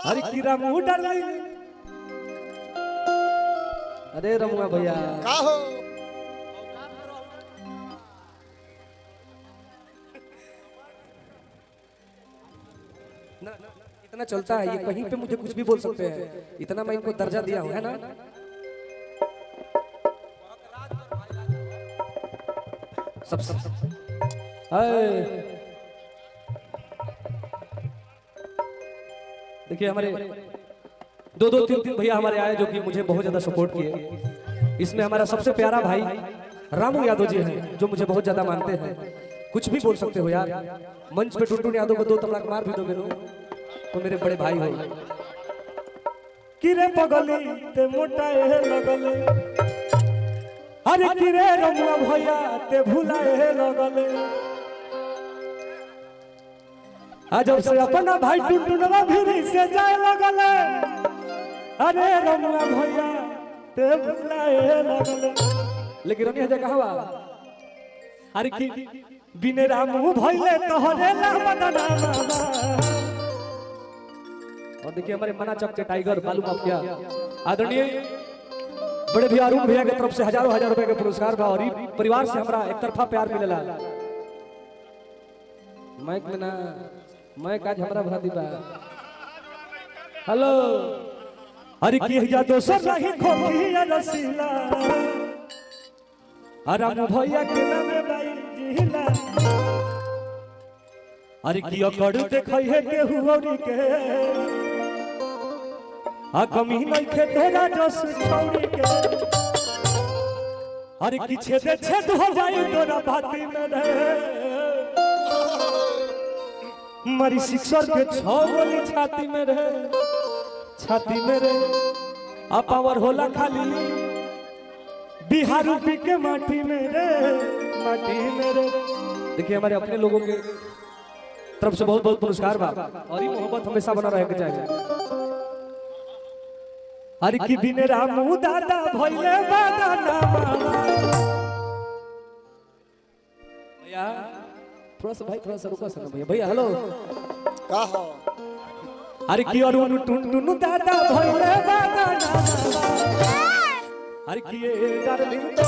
हर की रामू डार्लिंग। अरे रमुआ भैया का हो इतना चलता है ये, कहीं पे मुझे कुछ भी बोल सकते हैं, इतना मैं इनको दर्जा दिया हूं, है ना। सब देखिए हमारे दो तीन भैया हमारे आए जो कि मुझे बहुत ज्यादा सपोर्ट किए। इसमें हमारा सबसे प्यारा भाई रामू यादव जी हैं जो मुझे बहुत ज्यादा मानते हैं। कुछ भी बोल सकते हो यार, मंच पे टुनटुन यादव को 2 तबला मार भी दोगे तो मेरे बड़े भाई हो। किरे पगली ते मोटाए लगले, अरे किरे रमुआ भैया ते भुलाए लगले। जब से अपना भाई टुनटुनवा भी से जाए लगले, अरे रमुआ भैया ते भुलाए लगले। लेकिन रमी हजे कहवा अरे कि बिने रामू भइले तोहरे ला बदनामा। और देखिए हमारे मना चक के टाइगर बालू माफिया आदरणीय बड़े भैया अरुण भैया की तरफ से हजारों हजार रुपए के पुरस्कार बा। और परिवार से हमरा एक तरफा प्यार मिलेला। माइक में ना माइक आज हमरा भरा दीबा। हेलो अरे की जा दोसर नहीं खोखिया रसीला, रामू भैया के नाम बाई जिला। अरे की अकड़ देखै है के हुऔरी के, कमी नहीं खे तोरा जस छौरी के। अरे की छेद हो जाई तोरा बाती में रे, मरी सिक्सर के 6 गोली छाती में रे, छाती में रे। पावर होला खाली बिहार यूपी के माटी में रे, माटी में रे। देखिए हमारे अपने लोगों के तरफ से बहुत बहुत पुरस्कार बा। और ये मोहब्बत हमेशा बना रहे के चाहिए। अरे की बिने रामू दादा भइले बदनामा। भैया थोड़ा सा भाई थोड़ा सा रुको सर भैया। भैया हेलो का हो अरे की और टुनटुन दादा भइले बदनामा। अरे की डार्लिंग तो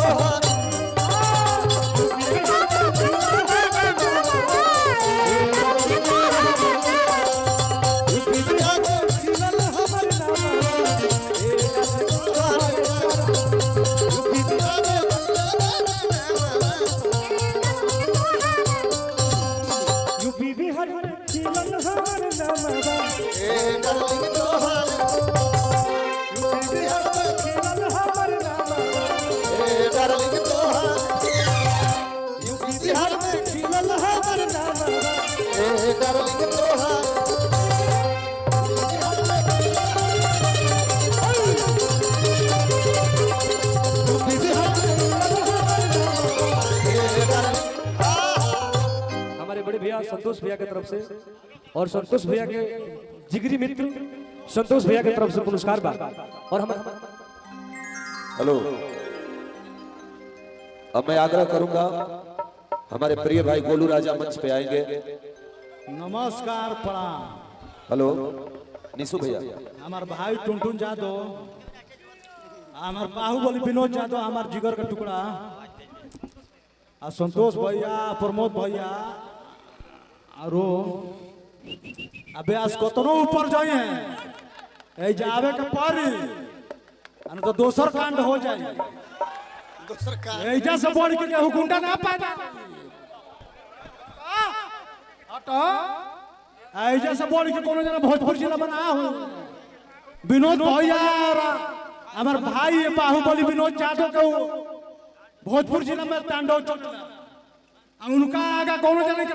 संतोष भैया की तरफ से और संतोष भैया के जिगरी मित्र संतोष भैया की तरफ से पुरस्कार बा। और हम हेलो अब मैं आग्रह करूंगा हमारे प्रिय भाई गोलू राजा मंच पे आएंगे। नमस्कार प्रणाम। हेलो निशु भैया, हमार भाई टुनटुन यादव, हमार बाहुबली विनोद यादव, हमार जिगर का टुकड़ा, संतोष भैया, प्रमोद भैया, अभ्यास कतनो ऊपर जाए जावे के पारी तो दोसर कांड हो जाए। दोसर का ऐजा से बढ़ के केहू गुंडा ना पैदा हटो। ऐजा से बढ़ के कोनो जना भोजपुर जिला में ना हो। विनोद भैया हमार भाई बाहुबली विनोद यादव के भोजपुर जिला में तांडव चल उनका आगे कोनो जना के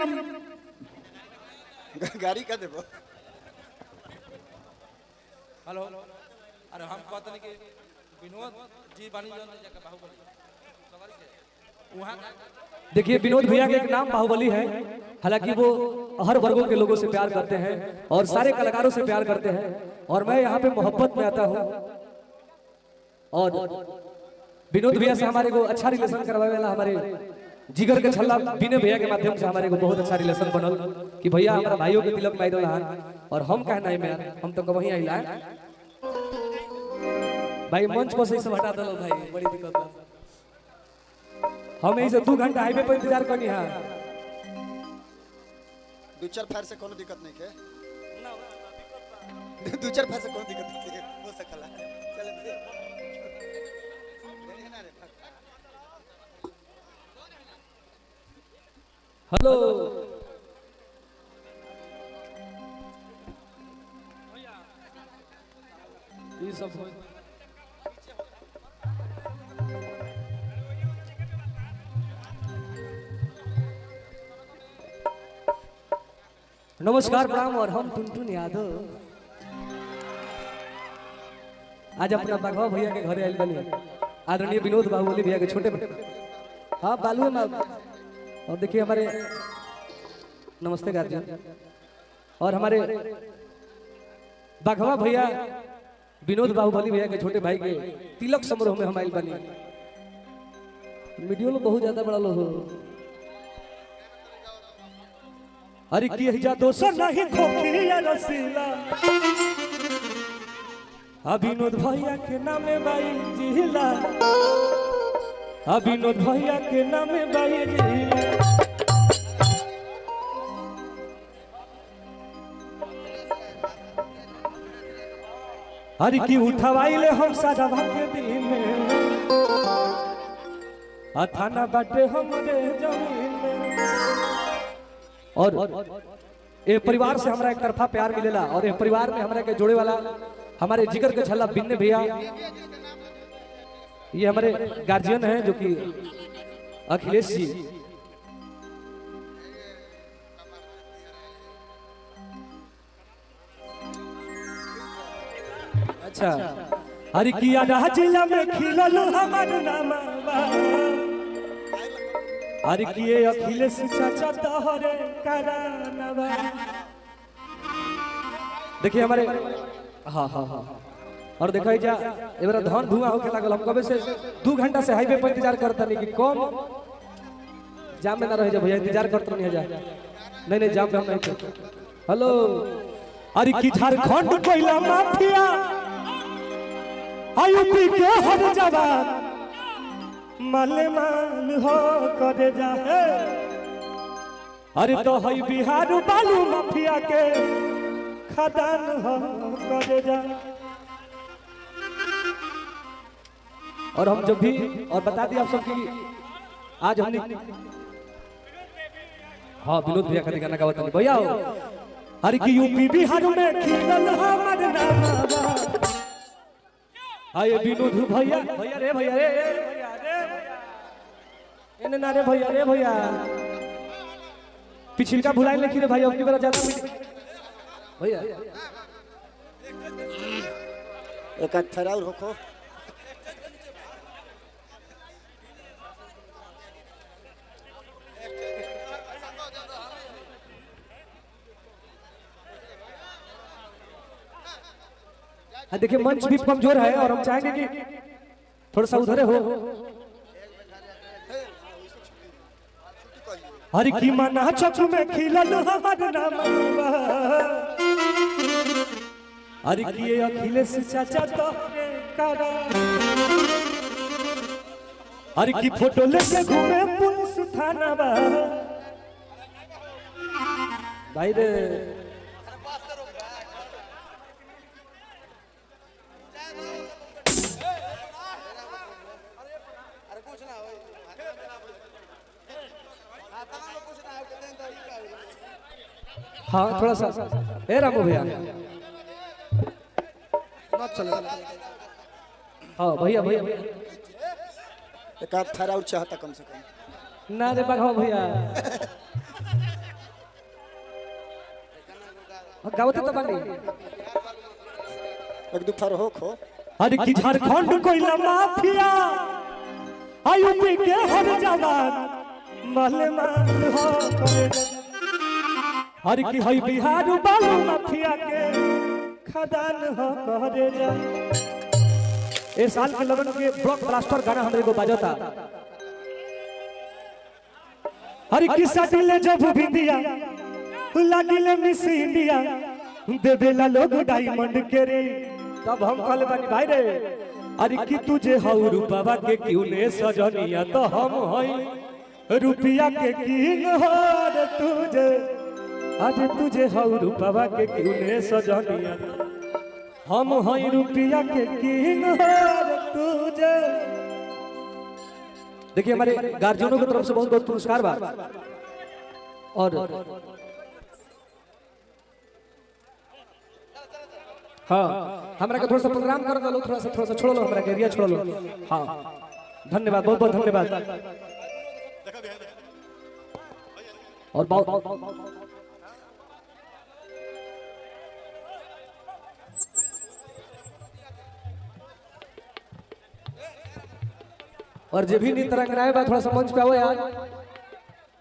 गाड़ी का देबो। हेलो अरे हम कहते नहीं कि विनोद जी बानी जाके बाहुबली सवारी के वहां। देखिए विनोद भैया का एक नाम बाहुबली है। हालांकि वो हर वर्गों के लोगों से प्यार करते हैं और सारे कलाकारों से प्यार करते हैं। और मैं यहाँ पे मोहब्बत में आता हूँ और विनोद भैया से हमारे को अच्छा रिलेशन करवाने वाला हमारे जिगर के छल्ला बिने भैया के माध्यम से हमारे को बहुत अच्छा रिलेशन बनल कि भैया हमारा भाइयों के तिलक माइरल हां और हम कहना है यार हम तो कहीं आइला भाई मंच पर से सब हटा दलो भाई बड़ी दिक्कत है हम ऐसे 2 घंटा हाईवे पर इंतजार करनी हां 2-4 फायर से कोनो दिक्कत नहीं के 2-4 फायर से कोनो दिक्कत नहीं के हो सकला चले दे हेलो ये सब हो नमस्कार प्रणाम और हम टुनटुन यादव आज अपना बाघवा भैया के घरे आइल बनी आदरणीय विनोद बाहुबली भैया के छोटे हाँ बालू है और देखिए हमारे नमस्ते गार्जियन और हमारे बाघवा भैया विनोद बाहुबली भैया के छोटे भाई के तिलक समारोह में हम आइल बनी वीडियो में बहुत ज्यादा बड़ा लोग हो अरे की जा दोसर नहीं खोखिया रसीला विनोद भैया के नामे बाई जिला विनोद भैया के नामे बाई जिला अरे की उठवाइले हम साजा के दिन में थाना बाटे हमरे जमीन में और ये परिवार से हमारा एक तरफा प्यार मिलेला और ये परिवार में हमारे के जोड़े वाला हमारे जिगर के छल्ला बिन्ने भैया ये हमारे गार्जियन हैं जो कि अखिलेश जी अच्छा अरे किया जिला में खिलल हमार नाम अरे किए अखिलेश चाचा तोहरे करानवा देखिए हमारे हाँ हाँ हाँ और देखा जा एबार धन धुआं होके लागल हम कबे से 2 घंटा से हाईवे पर इंतजार करता नहीं कि कम जाम में ना रह जा भैया इंतजार करता नहीं जा नहीं जाम में हम नहीं थे हेलो अरे की झारखंड कोइला माफिया यूपी के हर जवान मलमान हो करे जा अरे तो है बिहार बालू माफिया के खदान हो करे जा और हम जब भी और बता दिए आप सब कि आज हमने हाँ विनोद भैया का गाना गावत नहीं भैया हो अरे कि यूपी बिहार में खिलल हमर नाम आए विनोद भैया भैया रे भैया रे इन्हें ना रे भैया पिछिलका भुलाए लेखी रे भाई अपनी बार ज्यादा भैया एक थरा और होखो देखिए मंच भी कमजोर है और हम चाहेंगे कि थोड़ा सा उधर हो हर की मना चक में खिलल हमर नाम हर की अखिलेश चाचा तोहरे करा हर की फोटो लेके घूमे पुलिस थाना भाई रे हाँ थोड़ा सा ए रामू भैया हाँ भैया एक थरा और चाहता कम से कम ना रे बघाओ भैया गावते तो बानी एक दो फर होखो अरे की झारखंड कोइला माफिया यूपी के हर जवान मलमान हो करे हर की है बिहार बालू माफिया के खदान हो करे जा ए साल के लगन के ब्लॉक ब्लास्टर गाना हमरे को बाजता हर किस्सा दिले जब भिंदिया लागिले मिस इंडिया देवेला लोग डायमंड के रे तब हम कहले बानी भाई रे अरे कि तुझे हौ रूपवा के क्यों ने सजनिया तो हम हई रुपया के किंग हो रे तुझे अरे तुझे हौ रूपवा के क्यों ने सजनिया हम हई रुपया के किंग हो रे तुझे। देखिए हमारे गार्जियनों की तरफ से बहुत बहुत पुरस्कार बा और हाँ हमरा के थोड़ा सा प्रोग्राम कर दो थोड़ा सा छोड़ लो हमरा के एरिया छोड़ लो। हाँ धन्यवाद बहुत बहुत धन्यवाद और बहुत और जे भी नृत्य रंग रहा है थोड़ा सा मंच पे आओ यार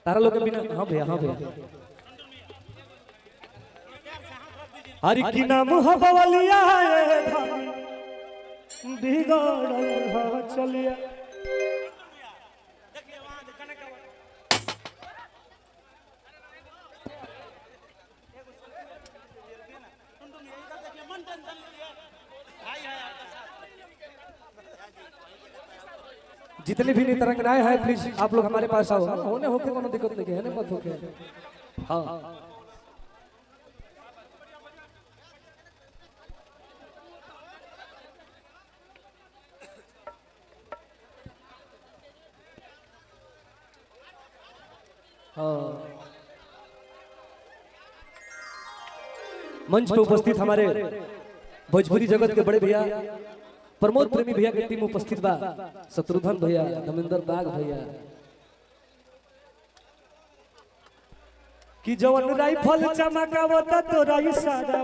तारा लोग के बिना। हाँ भैया हाँ भैया हरि की नाम हो बवलिया बिगड़ल चलिया जितने भी नृत्य रंगनाएं हैं प्लीज आप लोग हमारे पास आओ होने होके कोनो दिक्कत नहीं है ना मत होके। हाँ मंच पे उपस्थित हमारे भोजपुरी जगत के बड़े भैया प्रमोद प्रेमी भैया की टीम उपस्थित बा शत्रुघ्न भैया धर्मेंद्र बाग भैया कि जवन राइफल चमकावता तो राई सारा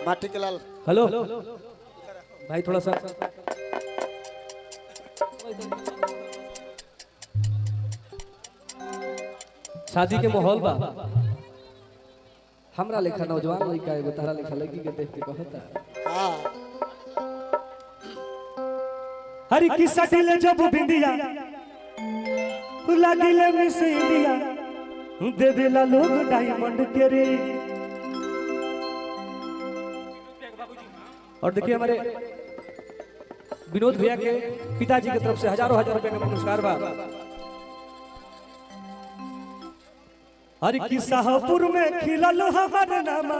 माटी के लाल। हेलो भाई थोड़ा सा शादी के माहौल बा हमरा लेखा नौजवान लड़का एगो तारा लेखा लड़की के देख के कहता हां हरि किस्सा दिले जब बिंदिया लागिले मिस इंडिया देवेला लोग डायमंड के रे। और देखिए हमारे विनोद भैया के पिताजी की तरफ से हजारों हजार रुपए का पुरस्कार बा। हर की शाहपुर में खिलल हमार नामा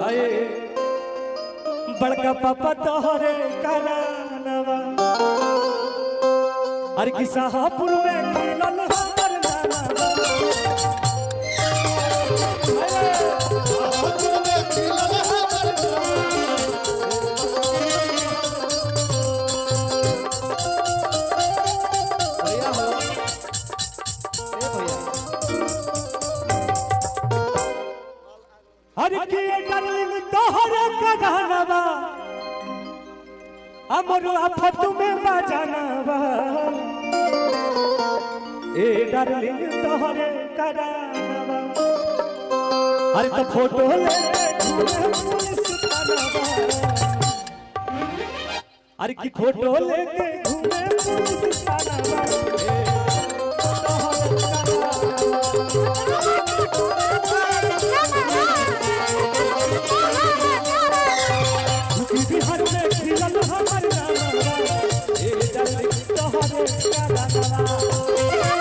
आए बड़का पापा तोहरे करानवा। हर की शाहपुर में खिलल हमार नामा बा अमर आफत में बजानवा ए डार्लिंग तोहरे करानवा। अरे तो फोटो लेके पुलिस थानावा अरे की फोटो लेके घूमे पुलिस थानावा बिहार में खिलल हमर नामा ए डार्लिंग तोहरे करानवा।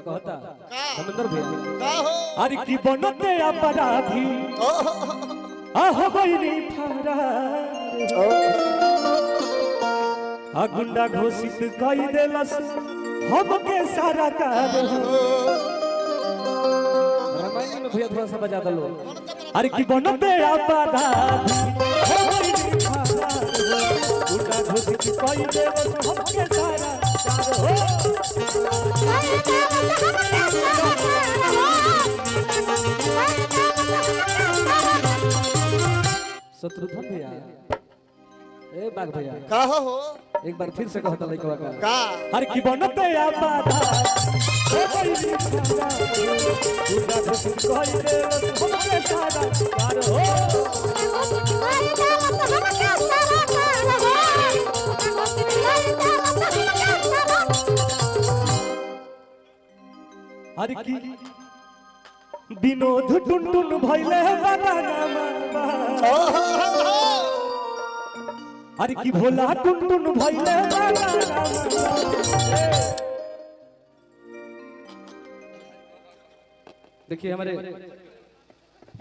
कहता धर्मेंद्र भैया अरे की बनते अपराधी आहो बइनी फरार आ गुंडा घोषित कई देलस हमके सारा कार रामायण में भैया थोड़ा सा बजा दलो अरे की बनते आपादा गुंडा घोषित कई देलस हमके सारा शत्रुघ्न भैया ए बाग भैया का हो एक बार फिर से कहता लइकवा का हर की बनते आपादा ओ कोई दिखाना गुंडा घोषित कई देलस हमके सारा कार हो हर की विनोद टुनटुन भइले बाबा हर की भोला टुनटुन भइले बाबा देखिए हमारे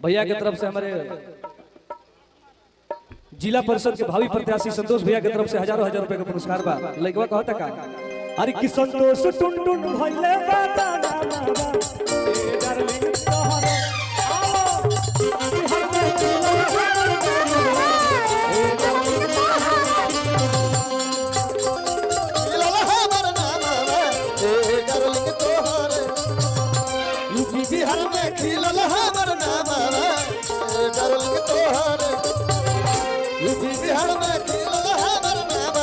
भैया की तरफ से हमारे जिला परिषद के भावी प्रत्याशी संतोष भैया की तरफ से हजारों हजार रुपए का पुरस्कार बा लइकवा कहता का अरे कि संतोष टुनटुन भइले बाबा ए डार्लिंग तोहरे यूपी बिहार में खिलल हमर नाम डार्लिंग तोहर यूपी बिहार में खिलल हमर नाम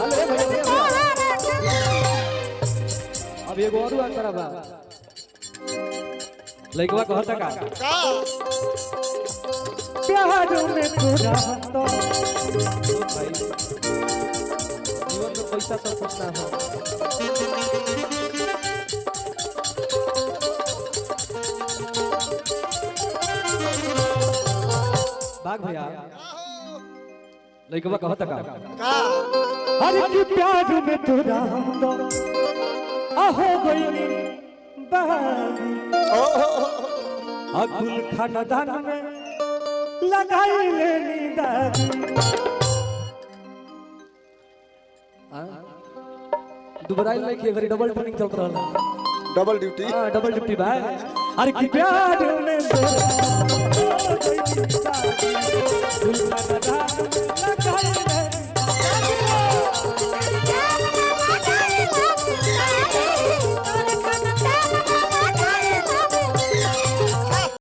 अरे भैया अब एगो और अंतरा बा लइकवा कहता का प्यार में तोरा तो भाई जीवन में पैसा सब कुछ ना हो बाग भैया लइकवा कहता का अरे की प्यार में तोरा हम तो आहो गइनी बागी अकुल खानदान में लगाई लेनी दादी दुबराई लेके घरी डबल ट्रेनिंग चल रहा डबल ड्यूटी डबल ड्यूटी भाई अरे की प्यार में